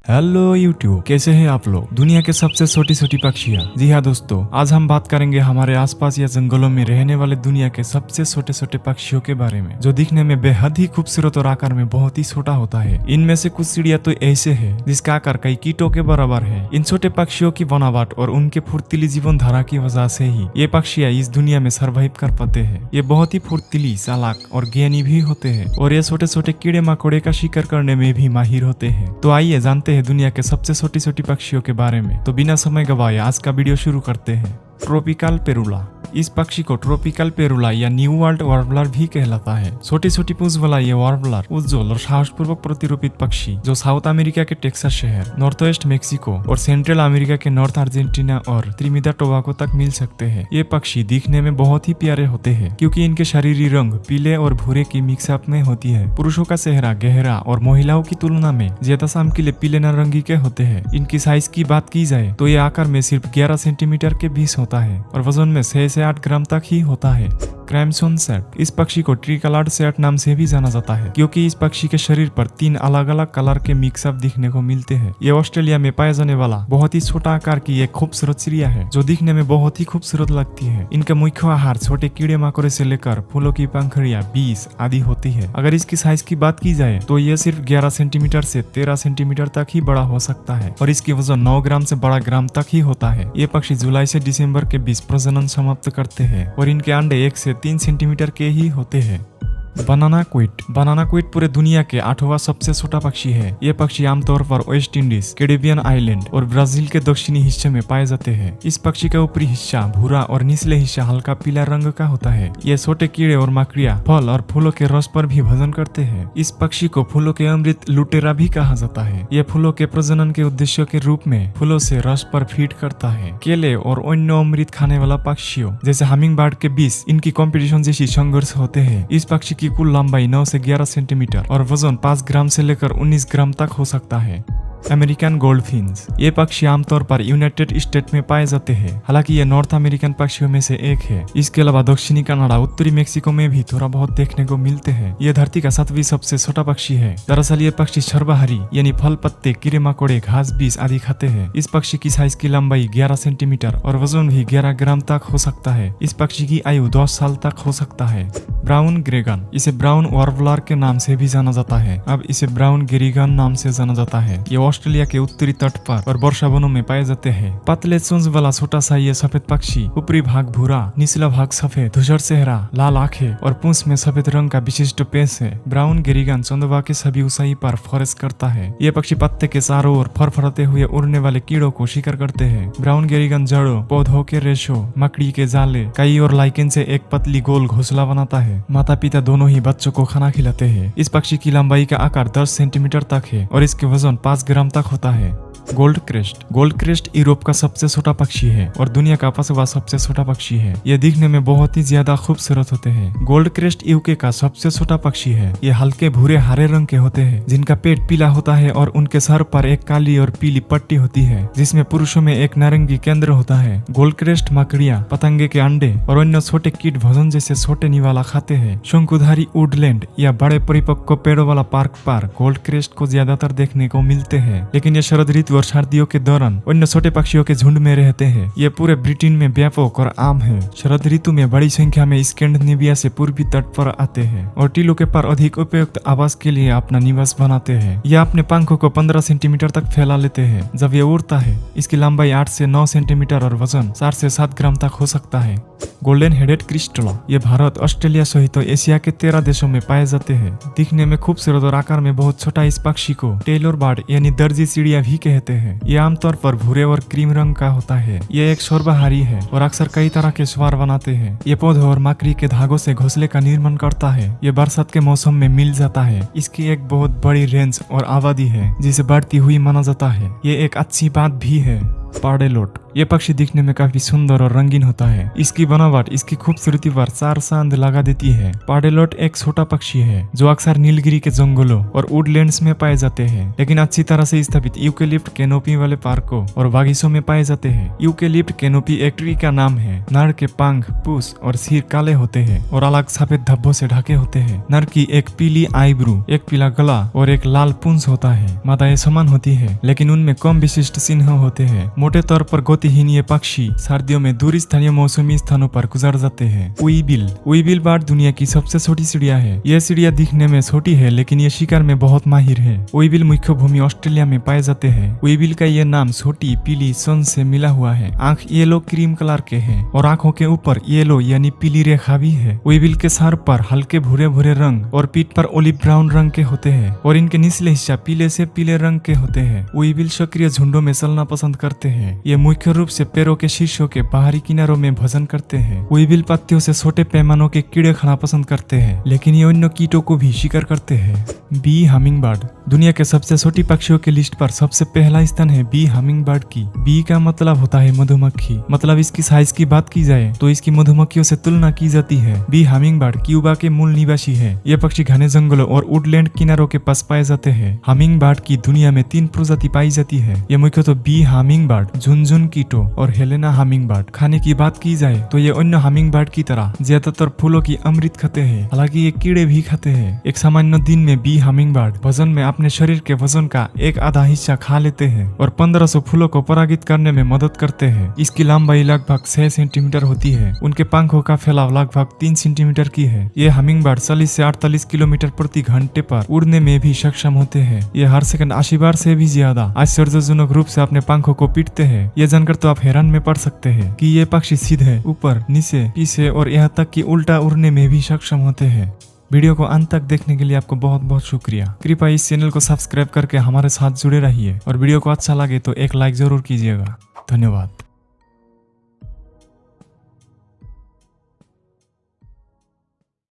Hello YouTube, कैसे हैं आप लोग। दुनिया के सबसे छोटी छोटी पक्षियाँ। जी हाँ दोस्तों, आज हम बात करेंगे हमारे आसपास या जंगलों में रहने वाले दुनिया के सबसे छोटे छोटे पक्षियों के बारे में, जो दिखने में बेहद ही खूबसूरत और आकार में बहुत ही छोटा होता है। इनमें से कुछ चिड़िया तो ऐसे है जिसका आकार कई कीटों के बराबर है। इन छोटे पक्षियों की बनावट और उनके फुर्तीली जीवन धारा की वजह से ही ये पक्षियाँ इस दुनिया में सर्वाइव कर पाते हैं। ये बहुत ही फुर्तीली, चालाक और ज्ञानी भी होते हैं और ये छोटे छोटे कीड़े मकोड़े का शिकार करने में भी माहिर होते हैं। तो आइए जानते हैं दुनिया के सबसे छोटी छोटी पक्षियों के बारे में। तो बिना समय गवाए आज का वीडियो शुरू करते हैं। ट्रॉपिकल पेरूला। इस पक्षी को ट्रॉपिकल पेरूला या न्यू वर्ल्ड वार्बलर भी कहलाता है। छोटी छोटी पूंछ वाला ये वार्बलर उज्जवल और साहसपूर्वक प्रतिरूपित पक्षी जो साउथ अमेरिका के टेक्सास शहर, नॉर्थ वेस्ट मेक्सिको और सेंट्रल अमेरिका के नॉर्थ अर्जेंटीना और त्रिनिदाद टोबागो तक मिल सकते हैं। ये पक्षी दिखने में बहुत ही प्यारे होते हैं क्योंकि इनके शरीरी रंग पीले और भूरे की मिक्सअप में होती है। पुरुषों का चेहरा गहरा और महिलाओं की तुलना में ज्यादा शामकीले पीले नारंगी के होते हैं। इनकी साइज की बात की जाए तो ये आकार में सिर्फ 11 सेंटीमीटर के बीच होता है और वजन में 6 से 8 ग्राम तक ही होता है। क्राइमसन सैट। इस पक्षी को ट्री कलर्ड सैट नाम से भी जाना जाता है क्योंकि इस पक्षी के शरीर पर 3 अलग अलग कलर के मिक्सअप दिखने को मिलते हैं। ये ऑस्ट्रेलिया में पाया जाने वाला बहुत ही छोटा आकार की एक खूबसूरत चिड़िया है जो दिखने में बहुत ही खूबसूरत लगती है। इनका मुख्य आहार छोटे कीड़े मकोड़े से लेकर फूलों की पंखुड़ियां, बीज आदि होती है। अगर इसकी साइज की बात की जाए तो ये सिर्फ 11 सेंटीमीटर से 13 सेंटीमीटर तक ही बड़ा हो सकता है और इसकी वजन 9 ग्राम से 12 ग्राम तक ही होता है। ये पक्षी जुलाई से दिसंबर के बीच प्रजनन समाप्त करते हैं और इनके अंडे 1 से 3 सेंटीमीटर के ही होते हैं। बनाना क्विट। बनाना क्विट पूरे दुनिया के 8वां सबसे छोटा पक्षी है। ये पक्षी आमतौर पर वेस्ट इंडीज, कैरिबियन आइलैंड और ब्राजील के दक्षिणी हिस्से में पाए जाते हैं। इस पक्षी का ऊपरी हिस्सा भूरा और निचले हिस्सा हल्का पीला रंग का होता है। ये छोटे कीड़े और मकड़ियाँ फल और फूलों के रस पर भी भोजन करते हैं। इस पक्षी को फूलों के अमृत लुटेरा भी कहा जाता है। ये फूलों के प्रजनन के उद्देश्य के रूप में फूलों से रस पर फीड करता है। केले और अन्य अमृत खाने वाला पक्षियों जैसे हमिंग बर्ड के बीच इनकी कॉम्पिटिशन जैसी संघर्ष होते हैं। इस पक्षी की कुल लंबाई 9 से 11 सेंटीमीटर और वजन 5 ग्राम से लेकर 19 ग्राम तक हो सकता है। अमेरिकन गोल्डफिन्स। ये पक्षी आमतौर पर यूनाइटेड स्टेट में पाए जाते हैं। हालांकि ये नॉर्थ अमेरिकन पक्षियों में से एक है। इसके अलावा दक्षिणी कनाडा, उत्तरी मेक्सिको में भी थोड़ा बहुत देखने को मिलते हैं। ये धरती का 7वीं सबसे छोटा पक्षी है। दरअसल ये पक्षी सर्वाहारी यानी फल, पत्ते, कीड़े मकोड़े, घास, बीज आदि खाते हैं। इस पक्षी की साइज की लंबाई 11 सेंटीमीटर और वजन भी 11 ग्राम तक हो सकता है। इस पक्षी की आयु 10 साल तक हो सकता है। ब्राउन ग्रेगन। इसे ब्राउन वार्बलर के नाम से भी जाना जाता है। अब इसे ब्राउन गेरिगन नाम से जाना जाता है। ये ऑस्ट्रेलिया के उत्तरी तट पर और वर्षा वनों में पाए जाते हैं। पतले चोंच वाला छोटा सा ये सफेद पक्षी ऊपरी भाग भूरा, निचला भाग सफेद, धूसर चेहरा, लाल आंखें और पूंछ में सफेद रंग का विशिष्ट पेश है। ब्राउन गेरिगन चंदवा के सभी ऊंचाई पर फॉरेस करता है। ये पक्षी पत्ते के चारों ओर फरफराते हुए उड़ने वाले कीड़ों को शिकार करते हैं। ब्राउन गेरिगन जड़ों, पौधों के रेशों, मकड़ी के जाले, काई और लाइकेन से एक पतली गोल घोंसला बनाता है। माता पिता दोनों ही बच्चों को खाना खिलाते हैं। इस पक्षी की लंबाई का आकार 10 सेंटीमीटर तक है और इसके वजन 5 ग्राम तक होता है। Gold crest. Gold crest Europe का सबसे छोटा पक्षी है और दुनिया का 5वां सबसे छोटा पक्षी है। ये दिखने में बहुत ही ज्यादा खूबसूरत होते हैं। गोल्ड क्रेस्ट यूके का सबसे छोटा पक्षी है। ये हल्के भूरे हरे रंग के होते हैं जिनका पेट पीला होता है और उनके सर पर एक काली और पीली पट्टी होती है जिसमें पुरुषों में एक नारंगी केंद्र होता है। गोल्ड क्रेस्ट मकड़ियाँ, पतंगे के अंडे और अन्य छोटे कीट भोजन जैसे छोटे निवाला खाते हैं। शंकुधारी वुडलैंड या बड़े परिपक्व पेड़ों वाला पार्क पर गोल्ड क्रेस्ट को ज्यादातर देखने को मिलते हैं, लेकिन ये शरद ऋतु और सर्दियों के दौरान अन्य छोटे पक्षियों के झुंड में रहते हैं। ये पूरे ब्रिटेन में व्यापक और आम है। शरद ऋतु में बड़ी संख्या में स्कैंडिनेविया से पूर्वी तट पर आते हैं और टीलों के पर अधिक उपयुक्त आवास के लिए अपना निवास बनाते हैं। यह अपने पंखों को 15 सेंटीमीटर तक फैला लेते हैं जब ये उड़ता है। इसकी लंबाई 8 से 9 सेंटीमीटर और वजन 4 से 7 ग्राम तक हो सकता है। गोल्डन हेडेड क्रिस्टला। ये भारत, ऑस्ट्रेलिया सहित एशिया के 13 देशों में पाए जाते हैं। दिखने में खूबसूरत और आकार में बहुत छोटा इस पक्षी को टेलर बर्ड यानी दर्जी चिड़िया भी कहते हैं। ये आमतौर पर भूरे और क्रीम रंग का होता है। ये एक सर्वाहारी है और अक्सर कई तरह के स्वार बनाते हैं। ये पौधों और मकड़ी के धागों से घोंसले का निर्माण करता है। ये बरसात के मौसम में मिल जाता है। इसकी एक बहुत बड़ी रेंज और आबादी है जिसे बढ़ती हुई माना जाता है। ये एक अच्छी बात भी है। पाडेलोट। ये पक्षी दिखने में काफी सुंदर और रंगीन होता है। इसकी बनावट इसकी खूबसूरती पर चार चांद लगा देती है। पाडेलोट एक छोटा पक्षी है जो अक्सर नीलगिरी के जंगलों और वुडलैंड्स में पाए जाते हैं, लेकिन अच्छी तरह से स्थापित यूकेलिप्ट कैनोपी वाले पार्कों और बागीचों में पाए जाते हैं। यूकेलिप्ट कैनोपी एक ट्री का नाम है। नर के पंख, पूंछ और सिर काले होते हैं और अलग सफेद धब्बों से ढके होते हैं। नर की एक पीली आईब्रू, एक पीला गला और एक लाल पूंछ होता है। मादाएं समान होती है, लेकिन उनमें कम विशिष्ट चिन्ह होते हैं। मोटे तौर पर गतिहीन ये पक्षी सर्दियों में दूर स्थानीय मौसमी स्थानों पर गुजर जाते हैं। उइबिल बर्ड दुनिया की सबसे छोटी चिड़िया है। यह चिड़िया दिखने में छोटी है, लेकिन ये शिकार में बहुत माहिर है। उइबिल मुख्य भूमि ऑस्ट्रेलिया में पाए जाते हैं। उइबिल का यह नाम छोटी पीली सन से मिला हुआ है। आंख येलो क्रीम कलर के हैं और आंखों के ऊपर येलो यानी पीली रेखा भी है। उइबिल के सर पर हल्के भूरे भूरे रंग और पीठ पर ओलिव ब्राउन रंग के होते हैं और इनके निचले हिस्सा पीले से पीले रंग के होते हैं। उइबिल सक्रिय झुंडों में चलना पसंद करते हैं। ये मुख्य रूप से पैरों के शीर्षों के बाहरी किनारों में भोजन करते हैं। उइबिल पत्तियों से छोटे पैमानों के कीड़े खाना पसंद करते हैं, लेकिन ये अन्य कीटों को भी शिकार करते हैं। Bee hummingbird. दुनिया के सबसे छोटी पक्षियों की लिस्ट पर सबसे पहला स्थान है बी हमिंगबर्ड की। बी का मतलब होता है मधुमक्खी। मतलब इसकी साइज की बात की जाए तो इसकी मधुमक्खियों से तुलना की जाती है। बी हमिंगबर्ड क्यूबा के मूल निवासी है। ये पक्षी घने जंगलों और वुडलैंड किनारों के पास पाए जाते हैं। हमिंगबर्ड की दुनिया में 3 प्रजाति पाई जाती है। ये मुख्यतः बी हमिंगबर्ड, झुनझुन कीटो और हेलेना हमिंगबर्ड। खाने की बात की जाए तो ये अन्य हमिंगबर्ड की तरह ज्यादातर फूलों की अमृत खाते हैं, हालांकि ये कीड़े भी खाते हैं। एक सामान्य दिन में बी हमिंगबर्ड वजन में अपने शरीर के वजन का एक आधा हिस्सा खा लेते हैं और 1500 फूलों को परागित करने में मदद करते हैं। इसकी लंबाई लगभग 6 सेंटीमीटर होती है। उनके पंखों का फैलाव लगभग 3 सेंटीमीटर की है। ये हमिंगबर्ड 40 से 48 किलोमीटर प्रति घंटे पर उड़ने में भी सक्षम होते हैं। ये हर सेकंड 80 बार से भी ज्यादा आश्चर्यजनक रूप से अपने पंखों को पीटते हैं। ये जानकर तो आप हैरान में पड़ सकते हैं कि ये पक्षी सीधे ऊपर, नीचे, पीछे और यहाँ तक कि उल्टा उड़ने में भी सक्षम होते हैं। वीडियो को अंत तक देखने के लिए आपको बहुत बहुत शुक्रिया। कृपया इस चैनल को सब्सक्राइब करके हमारे साथ जुड़े रहिए और वीडियो को अच्छा लगे तो एक लाइक जरूर कीजिएगा। धन्यवाद।